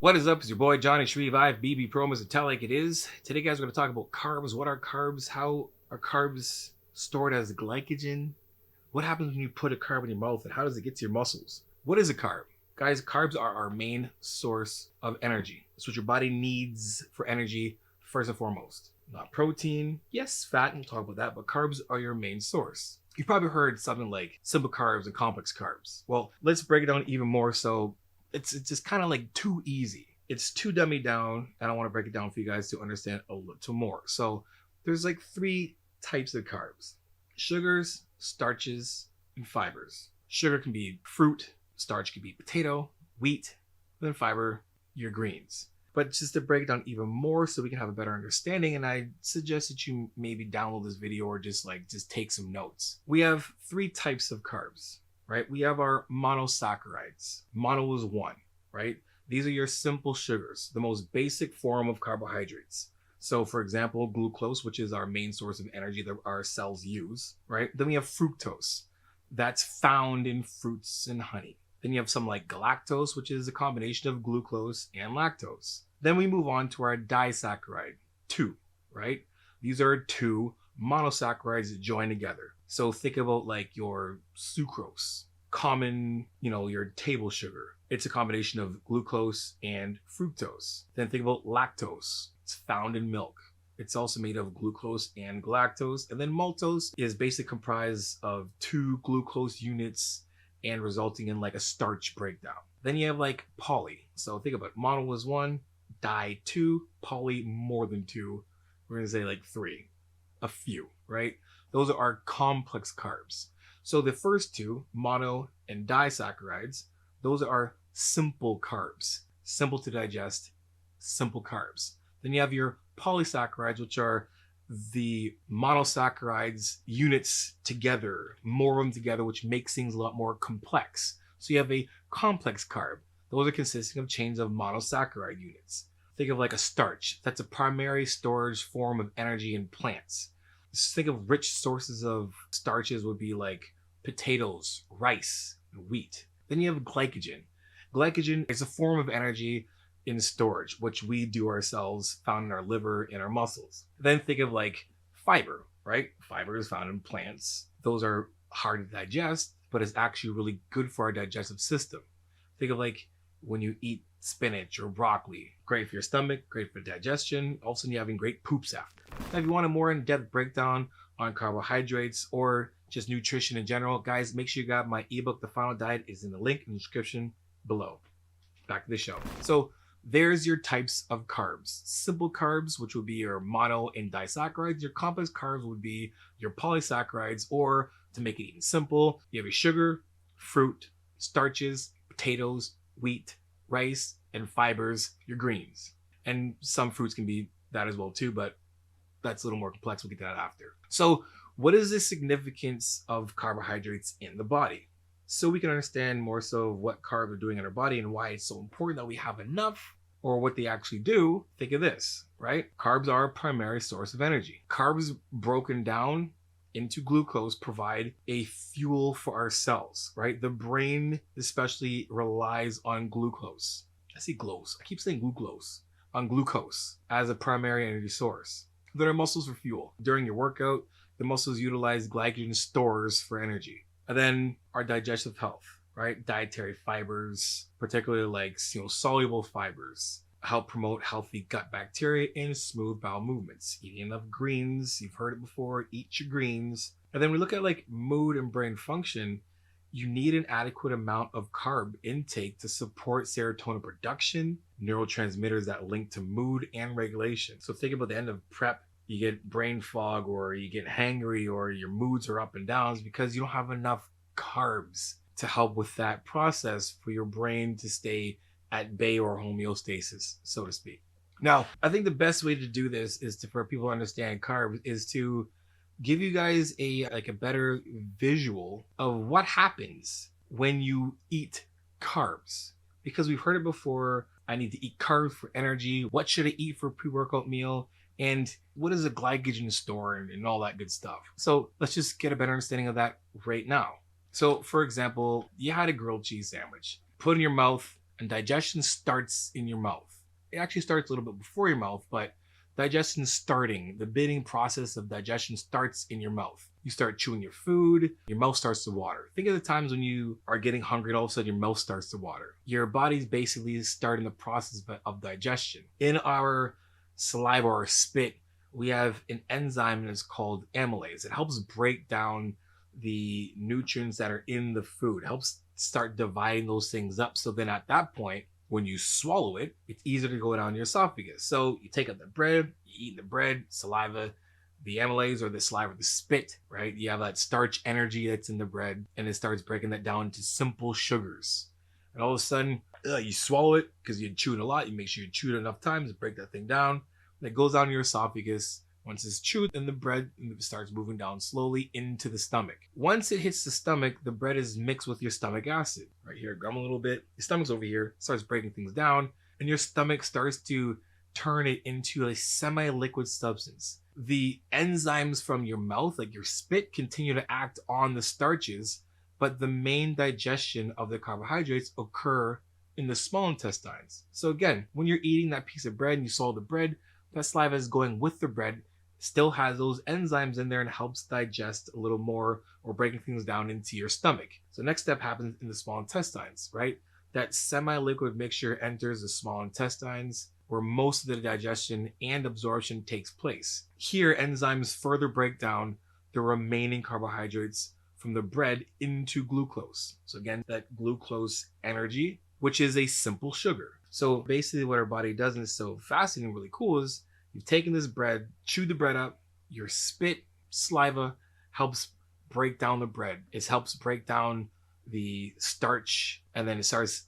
What is up? It's your boy Johnny Shrevive, BB Promos and Tell Like It Is. Today, guys, we're going to talk about carbs. What are carbs? How are carbs stored as glycogen? What happens when you put a carb in your mouth, and how does it get to your muscles? What is a carb? Guys, carbs are our main source of energy. It's what your body needs for energy, first and foremost. Not protein, yes, fat, and we'll talk about that, but carbs are your main source. You've probably heard something like simple carbs and complex carbs. Well, let's break it down even more so. It's just kind of like too easy. It's too dummy down, and I want to break it down for you guys to understand a little more. So there's like three types of carbs: sugars, starches, and fibers. Sugar can be fruit, starch can be potato, wheat, and then fiber, your greens. But just to break it down even more so we can have a better understanding, and I suggest that you maybe download this video or just take some notes. We have three types of carbs. Right? We have our monosaccharides. Mono is one, right? These are your simple sugars, the most basic form of carbohydrates. So for example, glucose, which is our main source of energy that our cells use, right? Then we have fructose. That's found in fruits and honey. Then you have some like galactose, which is a combination of glucose and lactose. Then we move on to our disaccharide, 2, right? These are 2 monosaccharides that join together. So think about like your sucrose, common, your table sugar. It's a combination of glucose and fructose. Then think about lactose. It's found in milk. It's also made of glucose and galactose. And then maltose is basically comprised of 2 glucose units and resulting in like a starch breakdown. Then you have like poly. So think about it. Mono was 1, di 2, poly more than 2. We're gonna say like 3, a few, right? Those are our complex carbs. So the first 2, mono and disaccharides, those are simple carbs. Simple to digest, simple carbs. Then you have your polysaccharides, which are the monosaccharides units together, more of them together, which makes things a lot more complex. So you have a complex carb. Those are consisting of chains of monosaccharide units. Think of like a starch. That's a primary storage form of energy in plants. Just think of rich sources of starches would be like potatoes, rice, and wheat. Then you have glycogen. Glycogen is a form of energy in storage, which we do ourselves, found in our liver and our muscles. Then think of like fiber, right? Fiber is found in plants. Those are hard to digest, but it's actually really good for our digestive system. Think of like when you eat spinach or broccoli, great for your stomach, great for digestion. All of a sudden you're having great poops after. Now, if you want a more in-depth breakdown on carbohydrates or just nutrition in general, guys, make sure you grab my ebook, The Final Diet, is in the link in the description below. Back to the show. So there's your types of carbs. Simple carbs, which would be your mono and disaccharides. Your complex carbs would be your polysaccharides, or to make it even simple, you have your sugar, fruit, starches, potatoes, wheat, rice, and fibers, your greens. And some fruits can be that as well too, but that's a little more complex. We'll get to that after. So what is the significance of carbohydrates in the body? So we can understand more so what carbs are doing in our body and why it's so important that we have enough, or what they actually do. Think of this, right? Carbs are a primary source of energy. Carbs broken down into glucose provide a fuel for our cells, right? The brain especially relies on glucose. I say glucose. I keep saying glucose. On glucose as a primary energy source. Then our muscles for fuel. During your workout, the muscles utilize glycogen stores for energy. And then our digestive health, right? Dietary fibers, particularly like soluble fibers, help promote healthy gut bacteria and smooth bowel movements. Eating enough greens, you've heard it before, eat your greens. And then we look at like mood and brain function. You need an adequate amount of carb intake to support serotonin production, neurotransmitters that link to mood and regulation. So think about the end of prep, you get brain fog or you get hangry or your moods are up and downs because you don't have enough carbs to help with that process for your brain to stay at bay or homeostasis, so to speak. Now, I think the best way to do this is for people to understand carbs is to give you guys a better visual of what happens when you eat carbs. Because we've heard it before, I need to eat carbs for energy. What should I eat for a pre-workout meal? And what is a glycogen store and all that good stuff? So let's just get a better understanding of that right now. So for example, you had a grilled cheese sandwich. Put it in your mouth, and digestion starts in your mouth. It actually starts a little bit before your mouth, but digestion starting, the bidding process of digestion starts in your mouth. You start chewing your food, your mouth starts to water. Think of the times when you are getting hungry and all of a sudden your mouth starts to water. Your body's basically starting the process of digestion. In our saliva or spit, we have an enzyme and it's called amylase. It helps break down the nutrients that are in the food, it helps start dividing those things up. So then at that point, when you swallow it, it's easier to go down your esophagus. So you take out the bread, you eat the bread, saliva, the amylase or the saliva, the spit, right? You have that starch energy that's in the bread and it starts breaking that down into simple sugars. And all of a sudden, you swallow it because you chew it a lot. You make sure you chew it enough times to break that thing down. And it goes down your esophagus. Once it's chewed, then the bread starts moving down slowly into the stomach. Once it hits the stomach, the bread is mixed with your stomach acid. Right here, gum a little bit. Your stomach's over here, starts breaking things down, and your stomach starts to turn it into a semi-liquid substance. The enzymes from your mouth, like your spit, continue to act on the starches, but the main digestion of the carbohydrates occur in the small intestines. So again, when you're eating that piece of bread and you swallow the bread, that saliva is going with the bread, still has those enzymes in there and helps digest a little more or breaking things down into your stomach. So next step happens in the small intestines, right? That semi-liquid mixture enters the small intestines where most of the digestion and absorption takes place. Here, enzymes further break down the remaining carbohydrates from the bread into glucose. So again, that glucose energy, which is a simple sugar. So basically what our body does, and is so fascinating and really cool, is you've taken this bread, chewed the bread up, your spit, saliva helps break down the bread. It helps break down the starch, and then it starts,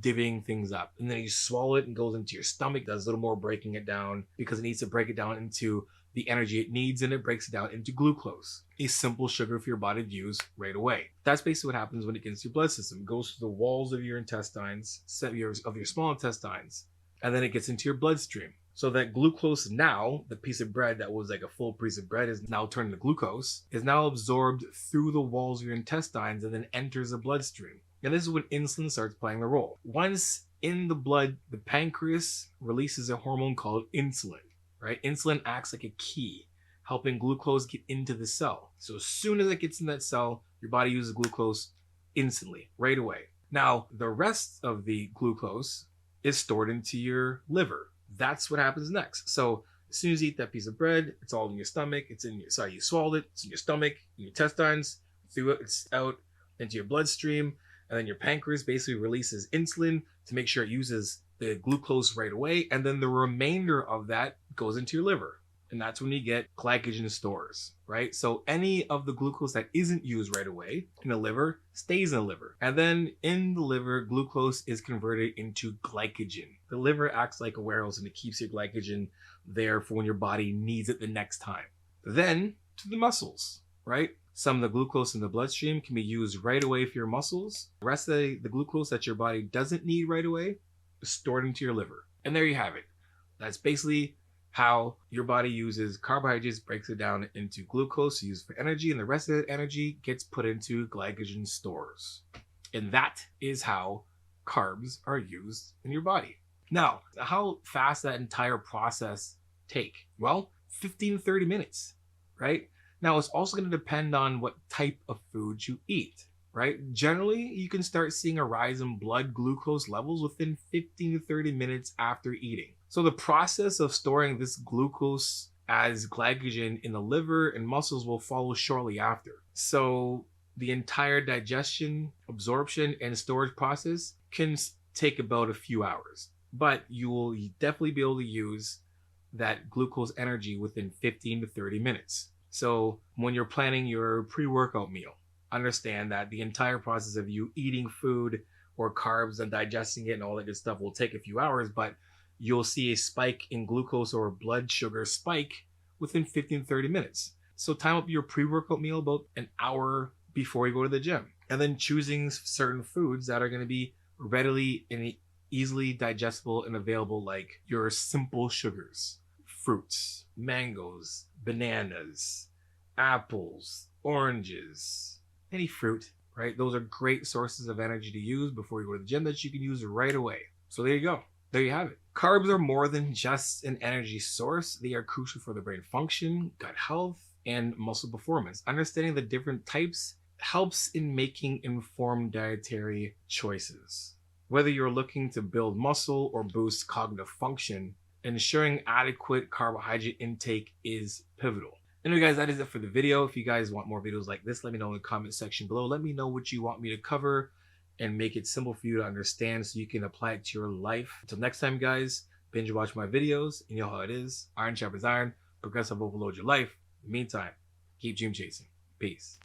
divvying things up. And then you swallow it and goes into your stomach, does a little more breaking it down because it needs to break it down into the energy it needs, and it breaks it down into glucose, a simple sugar for your body to use right away. That's basically what happens when it gets to your blood system. It goes through the walls of your intestines, of your small intestines, and then it gets into your bloodstream. So that glucose now, the piece of bread that was like a full piece of bread is now turned to glucose, is now absorbed through the walls of your intestines and then enters the bloodstream. And this is when insulin starts playing the role. Once in the blood, the pancreas releases a hormone called insulin, right? Insulin acts like a key, helping glucose get into the cell. So as soon as it gets in that cell, your body uses glucose instantly, right away. Now, the rest of the glucose is stored into your liver. That's what happens next. So as soon as you eat that piece of bread, it's all in your stomach. You swallowed it. It's in your stomach, in your intestines, through it, it's out into your bloodstream. And then your pancreas basically releases insulin to make sure it uses the glucose right away. And then the remainder of that goes into your liver. And that's when you get glycogen stores, right? So any of the glucose that isn't used right away in the liver stays in the liver. And then in the liver, glucose is converted into glycogen. The liver acts like a warehouse and it keeps your glycogen there for when your body needs it the next time. Then to the muscles, right? Some of the glucose in the bloodstream can be used right away for your muscles. The rest of the glucose that your body doesn't need right away is stored into your liver. And there you have it. That's basically how your body uses carbohydrates, breaks it down into glucose used for energy, and the rest of that energy gets put into glycogen stores. And that is how carbs are used in your body. Now, how fast that entire process take? Well, 15 to 30 minutes, right? Now, it's also going to depend on what type of food you eat, right? Generally, you can start seeing a rise in blood glucose levels within 15 to 30 minutes after eating. So the process of storing this glucose as glycogen in the liver and muscles will follow shortly after. So the entire digestion, absorption, and storage process can take about a few hours, but you will definitely be able to use that glucose energy within 15 to 30 minutes. So when you're planning your pre-workout meal, understand that the entire process of you eating food or carbs and digesting it and all that good stuff will take a few hours, but you'll see a spike in glucose or blood sugar spike within 15 to 30 minutes. So time up your pre-workout meal about an hour before you go to the gym. And then choosing certain foods that are going to be readily and easily digestible and available, like your simple sugars, fruits, mangoes, bananas, apples, oranges, any fruit, right? Those are great sources of energy to use before you go to the gym that you can use right away. So there you go. There you have it. Carbs are more than just an energy source. They are crucial for the brain function, gut health, and muscle performance. Understanding the different types helps in making informed dietary choices. Whether you're looking to build muscle or boost cognitive function, ensuring adequate carbohydrate intake is pivotal. Anyway guys, that is it for the video. If you guys want more videos like this, let me know in the comment section below. Let me know what you want me to cover and make it simple for you to understand so you can apply it to your life. Until next time guys, binge watch my videos and you know how it is. Iron sharpens iron, progressive overload your life. In the meantime, keep dream chasing. Peace.